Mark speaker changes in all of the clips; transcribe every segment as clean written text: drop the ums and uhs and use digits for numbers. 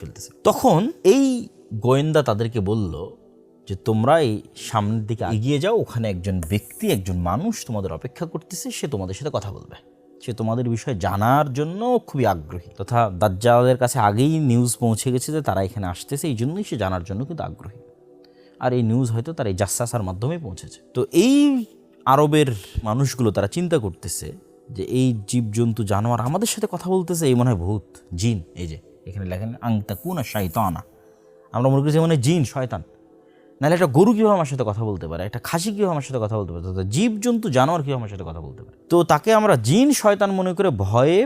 Speaker 1: ফেলতেছে। তখন এই গোয়েন্দা তাদেরকে বলল যে তোমরা এই সামনের দিকে এগিয়ে যাও, ওখানে একজন ব্যক্তি, একজন মানুষ তোমাদের অপেক্ষা করতেছে, সে তোমাদের সাথে কথা বলবে, সে তোমাদের বিষয়ে জানার জন্য খুবই আগ্রহী। তথা দাজ্জালের কাছে আগেই নিউজ পৌঁছে গেছে যে তারা এখানে আসতেছে, এই জন্যই সে জানার জন্য কিন্তু আগ্রহী। আর এই নিউজ হয়তো তার এই জাসাসার মাধ্যমে পৌঁছেছে। তো এই আরবের মানুষগুলো তারা চিন্তা করতেছে যে এই জীবজন্তু জানোয়ার আমাদের সাথে কথা বলতেছে, এই মনে হয় ভূত, জিন। এই যে এখানে লেখেন আংতাকুনা শাইতানা, আমরা মনে করি যে মানে জিন, শয়তান। নাহলে একটা গরু কীভাবে আমার সাথে কথা বলতে পারে, একটা খাসি কীভাবে আমার সাথে কথা বলতে পারে, জীবজন্তু জানোয়ার কীভাবে আমার সাথে কথা বলতে পারে। তো তাকে আমরা জিন শয়তান মনে করে ভয়ে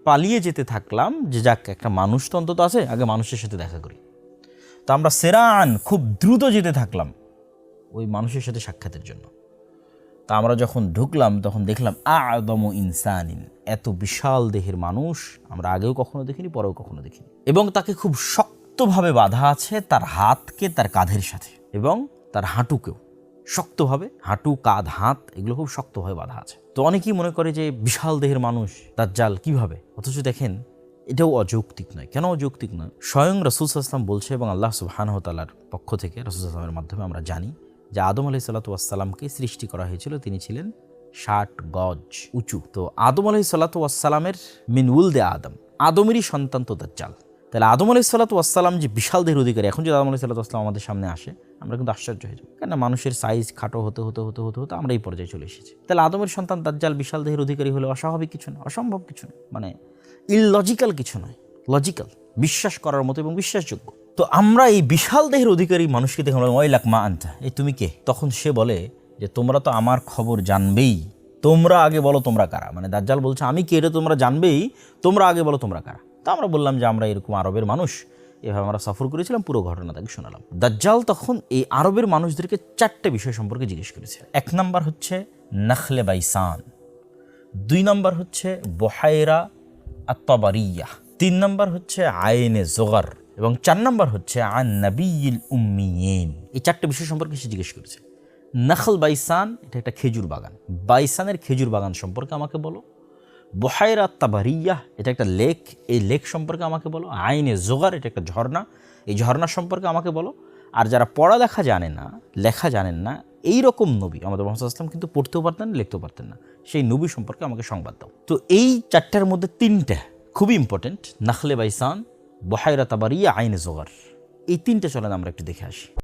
Speaker 1: পালিয়ে যেতে থাকলাম, যে যাক একটা মানুষ তো অন্তত আছে, আগে মানুষের সাথে দেখা করি। তো আমরা সেরান খুব দ্রুত যেতে থাকলাম ওই মানুষের সাথে সাক্ষাতের জন্য। তা আমরা যখন ঢুকলাম তখন দেখলাম আদম ইনসানিন, এত বিশাল দেহের মানুষ আমরা আগেও কখনো দেখিনি, পরেও কখনো দেখিনি। এবং তাকে খুব শক্তভাবে বাঁধা আছে, তার হাতকে তার কাঁধের সাথে এবং তার হাঁটুকেও শক্তভাবে, হাঁটু, কাঁধ, হাত এগুলো খুব শক্তভাবে বাঁধা আছে। তো অনেকেই মনে করে যে বিশাল দেহের মানুষ দাজ্জাল কিভাবে, অথচ দেখেন এটাও অযৌক্তিক নয়। কেন অযৌক্তিক নয়? স্বয়ং রাসূল সাল্লাল্লাহু আলাইহি ওয়াসাল্লাম বলছে এবং আল্লাহ সুবহানাহু ওয়া তাআলার পক্ষ থেকে রাসূল সাল্লাল্লাহু আলাইহি ওয়াসাল্লামের মাধ্যমে আমরা জানি যে আদম আলাইহিসসালাতু ওয়াসসালামকে সৃষ্টি করা হয়েছিল, তিনি ছিলেন 60 গজ উঁচু। তো আদম আলাইহিসসালাতু ওয়াসসালামের মিন উলদে আদম, আদমেরই সন্তান তো দাজ্জাল। তাহলে আদম আলাইহিসসালাতু ওয়াসসালাম যে বিশাল দেহের অধিকারী, এখন যদি আদম আলাইহিসসালাতু ওয়াসসালাম আমাদের সামনে আসে আমরা কিন্তু আশ্চর্য হয়ে যাব, কেন মানুষের সাইজ খাটো হতে হতে হতে হতে হতে আমরা এই পর্যায়ে চলে এসেছি। তাহলে আদমের সন্তান দাজ্জাল বিশাল দেহের অধিকারী হলে অস্বাভাবিক কিছু নয়, অসম্ভব কিছু নয়, মানে ইললজিক্যাল কিছু নয়, লজিক্যাল, বিশ্বাস করার মতো এবং বিশ্বাসযোগ্য। তো আমরা এই বিশাল দেহের অধিকারী মানুষকে দেখে আমরা ওয়াইলাক মা আনতা, এই তুমি কে? তখন সে বলে যে তোমরা তো আমার খবর জানবেই, তোমরা আগে বলো তোমরা কারা। মানে দাজ্জাল বলছে আমি কে এটা তোমরা জানবেই, তোমরা আগে বলো তোমরা কারা। তো আমরা বললাম যে আমরা এরকম আরবের মানুষ, এভাবে আমরা সফর করেছিলাম, পুরো ঘটনা তাকে শোনালাম। দাজ্জাল তখন এই আরবের মানুষদেরকে 4টে বিষয় সম্পর্কে জিজ্ঞেস করেছে। 1 নম্বর হচ্ছে নাখলে বাইসান, 2 নম্বর হচ্ছে বহায়রা আত-তাবারিয়া, 3 নম্বর হচ্ছে আইনে জোগার এবং 4 নম্বর হচ্ছে আন নবিয়িল উম্মিয়িন। এই 4টে বিষয় সম্পর্কে সে জিজ্ঞেস করেছে। নাখল বাইসান, এটা একটা খেজুর বাগান, বাইসানের খেজুর বাগান সম্পর্কে আমাকে বলো। বহায়রা আত-তাবারিয়া, এটা একটা লেক, এই লেক সম্পর্কে আমাকে বলো। আইনে জোগার, এটা একটা ঝর্ণা, এই ঝর্ণা সম্পর্কে আমাকে বলো। আর যারা পড়ালেখা জানে না, লেখা জানেন না, এই রকম নবী, আমাদের মুহাম্মদ সাল্লাল্লাহু আলাইহি ওয়াসাল্লাম কিন্তু পড়তেও পারতেন না, লিখতেও পারতেন না, সেই নবী সম্পর্কে আমাকে সংবাদ দাও। তো এই 4টার মধ্যে 3টে খুবই ইম্পর্টেন্ট, নাখলে বাইসান, বহায়রা তাবারিয়া, আইনে জোগার, এই 3টে চলেন আমরা একটু দেখে আসি।